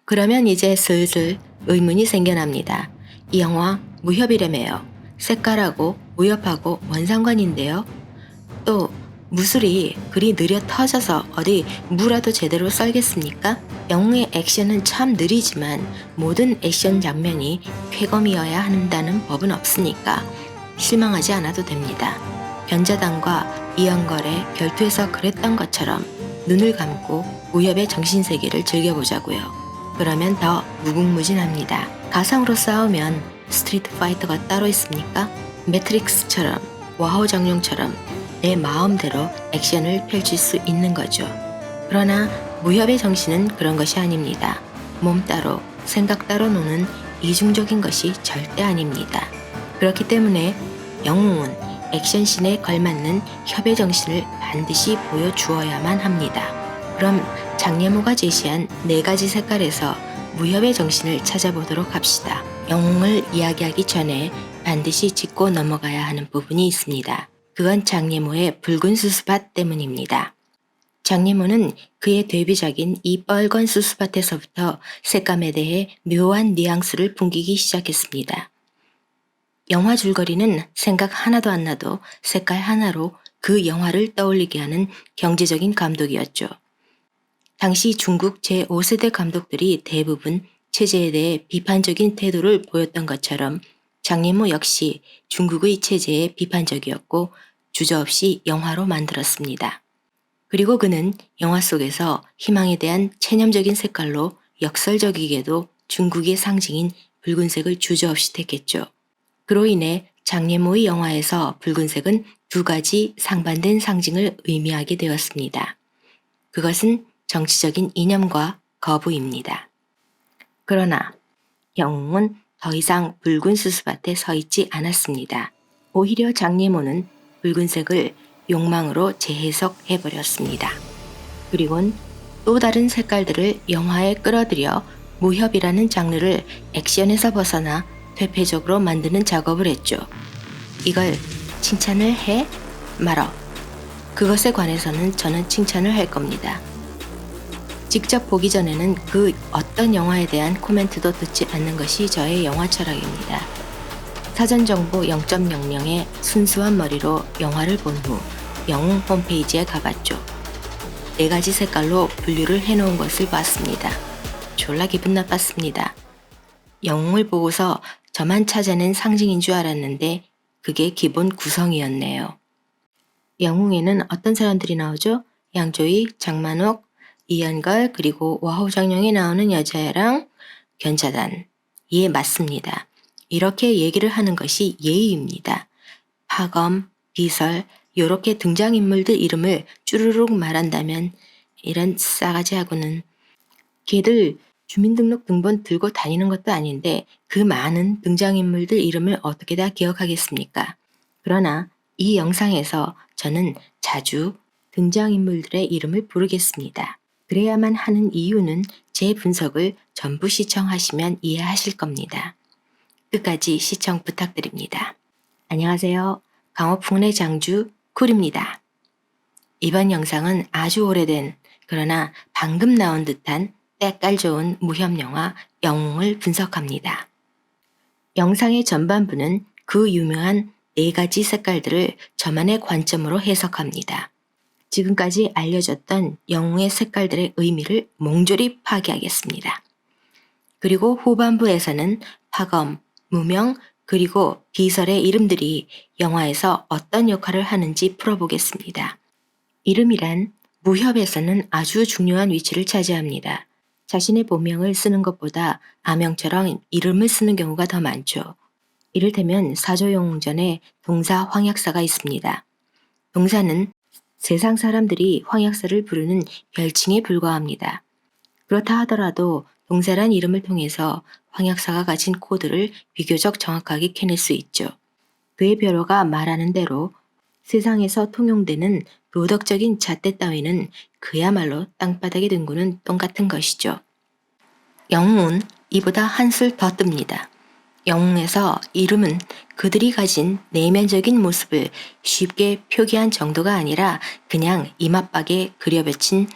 그러면 이제 슬슬 의문이 생겨납니다. 이 영화 무협이라며요. 색깔하고 무협하고 뭔 상관인데요? 또 무술이 그리 느려 터져서 어디 무라도 제대로 썰겠습니까? 영웅의 액션은 참 느리지만 모든 액션 장면이 쾌검이어야 한다는 법은 없으니까 실망하지 않아도 됩니다. 변자단과 이영걸의 결투에서 그랬던 것처럼 눈을 감고 무협의 정신세계를 즐겨보자고요. 그러면 더 무궁무진합니다. 가상으로 싸우면 스트리트 파이터가 따로 있습니까? 매트릭스처럼 와우 정령처럼 내 마음대로 액션을 펼칠 수 있는 거죠. 그러나 무협의 정신은 그런 것이 아닙니다. 몸 따로 생각 따로 노는 이중적인 것이 절대 아닙니다. 그렇기 때문에 영웅은 액션씬에 걸맞는 협의 정신을 반드시 보여주어야만 합니다. 그럼 장예모가 제시한 4가지 색깔에서 무협의 정신을 찾아보도록 합시다. 영웅을 이야기하기 전에 반드시 짚고 넘어가야 하는 부분이 있습니다. 그건 장예모의 붉은 수수밭 때문입니다. 장예모는 그의 데뷔작인 이 빨간 수수밭에서부터 색감에 대해 묘한 뉘앙스를 풍기기 시작했습니다. 영화 줄거리는 생각 하나도 안 나도 색깔 하나로 그 영화를 떠올리게 하는 경제적인 감독이었죠. 당시 중국 제5세대 감독들이 대부분 체제에 대해 비판적인 태도를 보였던 것처럼 장예모 역시 중국의 체제에 비판적이었고 주저없이 영화로 만들었습니다. 그리고 그는 영화 속에서 희망에 대한 체념적인 색깔로 역설적이게도 중국의 상징인 붉은색을 주저없이 택했죠. 그로 인해 장예모의 영화에서 붉은색은 2가지 상반된 상징을 의미하게 되었습니다. 그것은 정치적인 이념과 거부입니다. 그러나 영웅은 더 이상 붉은 수수밭에 서 있지 않았습니다. 오히려 장예모는 붉은색을 욕망으로 재해석해버렸습니다. 그리고는 또 다른 색깔들을 영화에 끌어들여 무협이라는 장르를 액션에서 벗어나 퇴폐적으로 만드는 작업을 했죠. 이걸 칭찬을 해 말어. 그것에 관해서는 저는 칭찬을 할 겁니다. 직접 보기 전에는 그 어떤 영화에 대한 코멘트도 듣지 않는 것이 저의 영화 철학입니다. 사전정보 0.00의 순수한 머리로 영화를 본 후 영웅 홈페이지에 가봤죠. 4가지 색깔로 분류를 해놓은 것을 봤습니다. 졸라 기분 나빴습니다. 영웅을 보고서 저만 찾아낸 상징인 줄 알았는데 그게 기본 구성이었네요. 영웅에는 어떤 사람들이 나오죠? 양조위, 장만옥, 이연걸 그리고 와호장룡이 나오는 여자애랑 견자단. 예, 맞습니다. 이렇게 얘기를 하는 것이 예의입니다. 파검, 비설, 요렇게 등장인물들 이름을 쭈루룩 말한다면 이런 싸가지하고는 걔들 주민등록 등본 들고 다니는 것도 아닌데 그 많은 등장인물들 이름을 어떻게 다 기억하겠습니까? 그러나 이 영상에서 저는 자주 등장인물들의 이름을 부르겠습니다. 그래야만 하는 이유는 제 분석을 전부 시청하시면 이해하실 겁니다. 끝까지 시청 부탁드립니다. 안녕하세요. 강호풍래 장주 쿨입니다. 이번 영상은 아주 오래된 그러나 방금 나온 듯한 때깔 좋은 무협영화 영웅을 분석합니다. 영상의 전반부는 그 유명한 4가지 색깔들을 저만의 관점으로 해석합니다. 지금까지 알려졌던 영웅의 색깔들의 의미를 몽졸히 파괴하겠습니다. 그리고 후반부에서는 파검, 무명, 그리고 비설의 이름들이 영화에서 어떤 역할을 하는지 풀어보겠습니다. 이름이란 무협에서는 아주 중요한 위치를 차지합니다. 자신의 본명을 쓰는 것보다 아명처럼 이름을 쓰는 경우가 더 많죠. 이를테면 사조영웅전에 동사 황약사가 있습니다. 동사는 세상 사람들이 황약사를 부르는 별칭에 불과합니다. 그렇다 하더라도 동사란 이름을 통해서 황약사가 가진 코드를 비교적 정확하게 캐낼 수 있죠. 그의 별어가 말하는 대로 세상에서 통용되는 도덕적인 잣대 따위는 그야말로 땅바닥에 둥그는 똥 같은 것이죠. 영웅은 이보다 한술 더 뜹니다. 영웅에서 이름은 그들이 가진 내면적인 모습을 쉽게 표기한 정도가 아니라 그냥 이맛박에 그려벼친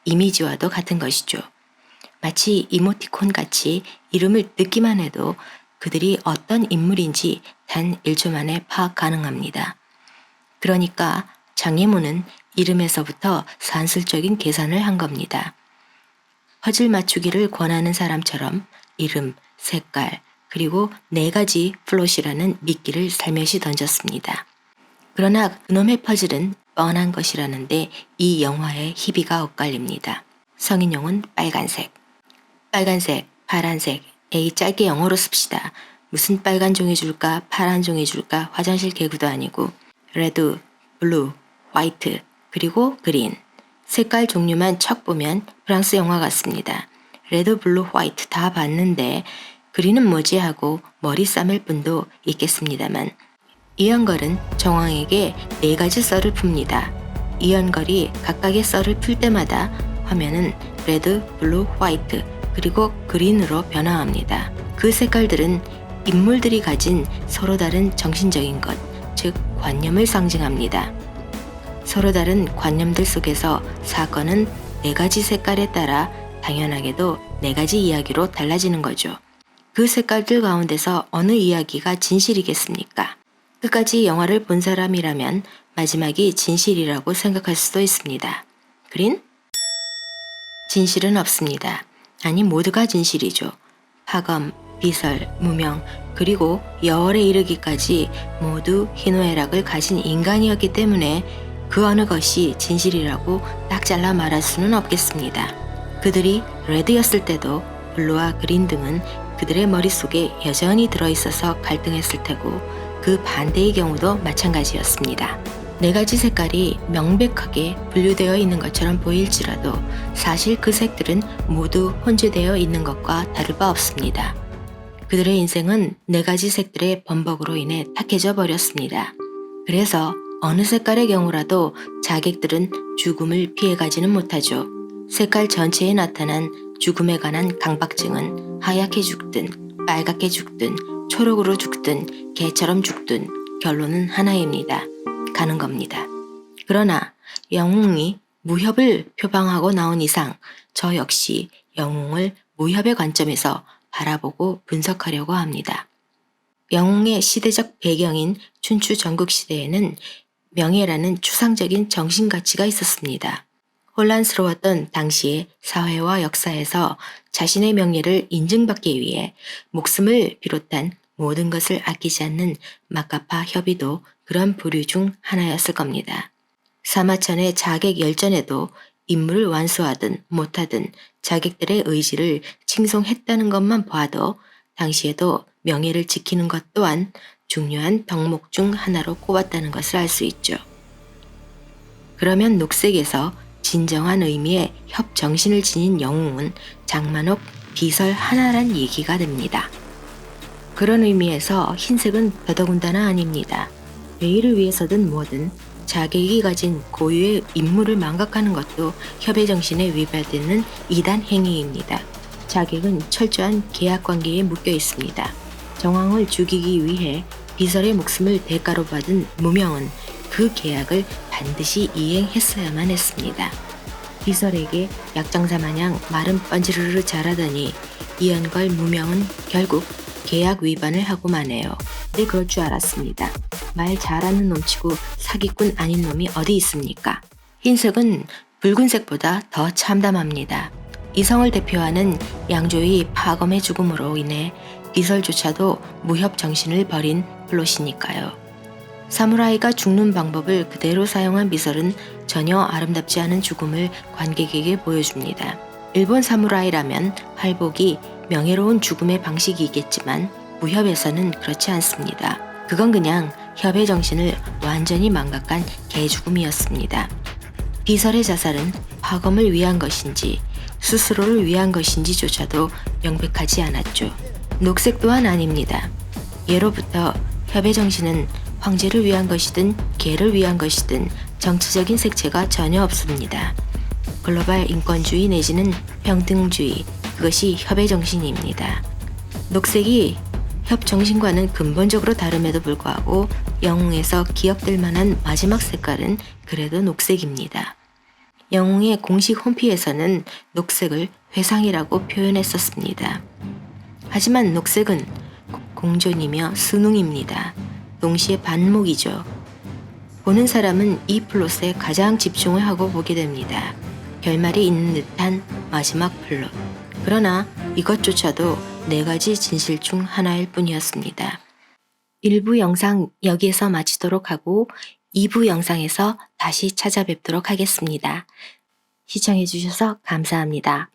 이미지와도 같은 것이죠. 마치 이모티콘 같이 이름을 듣기만 해도 그들이 어떤 인물인지 단 1초 만에 파악 가능합니다. 그러니까 장애물은 이름에서부터 산술적인 계산을 한 겁니다. 퍼즐 맞추기를 권하는 사람처럼 이름, 색깔, 그리고 4가지 플롯이라는 미끼를 살며시 던졌습니다. 그러나 그놈의 퍼즐은 뻔한 것이라는데 이 영화의 희비가 엇갈립니다. 성인용은 빨간색, 파란색, 에이 짧게 영어로 씁시다. 무슨 빨간 종이 줄까, 파란 종이 줄까, 화장실 개구도 아니고 레드, 블루, 화이트, 그리고 그린. 색깔 종류만 척 보면 프랑스 영화 같습니다. 레드, 블루, 화이트 다 봤는데 그린은 뭐지 하고 머리 싸맬 분도 있겠습니다만 이연걸은 정황에게 4가지 썰을 풉니다. 이연걸이 각각의 썰을 풀 때마다 화면은 레드, 블루, 화이트, 그리고 그린으로 변화합니다. 그 색깔들은 인물들이 가진 서로 다른 정신적인 것, 즉 관념을 상징합니다. 서로 다른 관념들 속에서 사건은 4가지 색깔에 따라 당연하게도 4가지 이야기로 달라지는 거죠. 그 색깔들 가운데서 어느 이야기가 진실이겠습니까? 끝까지 영화를 본 사람이라면 마지막이 진실이라고 생각할 수도 있습니다. 그린? 진실은 없습니다. 아니 모두가 진실이죠. 파검, 비설, 무명, 그리고 여월에 이르기까지 모두 희노애락을 가진 인간이었기 때문에 그 어느 것이 진실이라고 딱 잘라 말할 수는 없겠습니다. 그들이 레드였을 때도 블루와 그린 등은 그들의 머릿속에 여전히 들어있어서 갈등했을 테고 그 반대의 경우도 마찬가지였습니다. 4가지 색깔이 명백하게 분류되어 있는 것처럼 보일지라도 사실 그 색들은 모두 혼재되어 있는 것과 다를 바 없습니다. 그들의 인생은 4가지 색들의 범벅으로 인해 탁해져 버렸습니다. 그래서 어느 색깔의 경우라도 자객들은 죽음을 피해가지는 못하죠. 색깔 전체에 나타난 죽음에 관한 강박증은 하얗게 죽든 빨갛게 죽든 초록으로 죽든 개처럼 죽든 결론은 하나입니다. 가는 겁니다. 그러나 영웅이 무협을 표방하고 나온 이상 저 역시 영웅을 무협의 관점에서 바라보고 분석하려고 합니다. 영웅의 시대적 배경인 춘추 전국시대에는 명예라는 추상적인 정신가치가 있었습니다. 혼란스러웠던 당시의 사회와 역사에서 자신의 명예를 인증받기 위해 목숨을 비롯한 모든 것을 아끼지 않는 막가파 협의도 그런 부류 중 하나였을 겁니다. 사마천의 자객 열전에도 임무를 완수하든 못하든 자객들의 의지를 칭송했다는 것만 봐도 당시에도 명예를 지키는 것 또한 중요한 덕목 중 하나로 꼽았다는 것을 알 수 있죠. 그러면 녹색에서 진정한 의미의 협정신을 지닌 영웅은 장만옥 비설 하나란 얘기가 됩니다. 그런 의미에서 흰색은 더더군다나 아닙니다. 회의를 위해서든 뭐든 자객이 가진 고유의 임무를 망각하는 것도 협의 정신에 위배되는 이단 행위입니다. 자객은 철저한 계약 관계에 묶여 있습니다. 정황을 죽이기 위해 비설의 목숨을 대가로 받은 무명은 그 계약을 반드시 이행했어야만 했습니다. 비설에게 약장사 마냥 말은 뻔지르르 잘하더니 이연걸 무명은 결국 계약 위반을 하고 마네요. 네, 그럴 줄 알았습니다. 말 잘하는 놈치고 사기꾼 아닌 놈이 어디 있습니까? 흰색은 붉은색보다 더 참담합니다. 이성을 대표하는 양조의 파검의 죽음으로 인해 비설조차도 무협 정신을 버린 플롯이니까요. 사무라이가 죽는 방법을 그대로 사용한 비설은 전혀 아름답지 않은 죽음을 관객에게 보여줍니다. 일본 사무라이라면 활복이 명예로운 죽음의 방식이겠지만 무협에서는 그렇지 않습니다. 그건 그냥 협의 정신을 완전히 망각한 개죽음이었습니다. 비설의 자살은 파검을 위한 것인지 스스로를 위한 것인지조차도 명백하지 않았죠. 녹색 또한 아닙니다. 예로부터 협의 정신은 황제를 위한 것이든 개를 위한 것이든 정치적인 색채가 전혀 없습니다. 글로벌 인권주의 내지는 평등주의, 그것이 협의 정신입니다. 녹색이 협 정신과는 근본적으로 다름에도 불구하고 영웅에서 기억될 만한 마지막 색깔은 그래도 녹색입니다. 영웅의 공식 홈피에서는 녹색을 회상이라고 표현했었습니다. 하지만 녹색은 공존이며 순웅입니다. 동시에 반목이죠. 보는 사람은 이 플롯에 가장 집중을 하고 보게 됩니다. 결말이 있는 듯한 마지막 플롯. 그러나 이것조차도 4가지 진실 중 하나일 뿐이었습니다. 1부 영상 여기에서 마치도록 하고 2부 영상에서 다시 찾아뵙도록 하겠습니다. 시청해주셔서 감사합니다.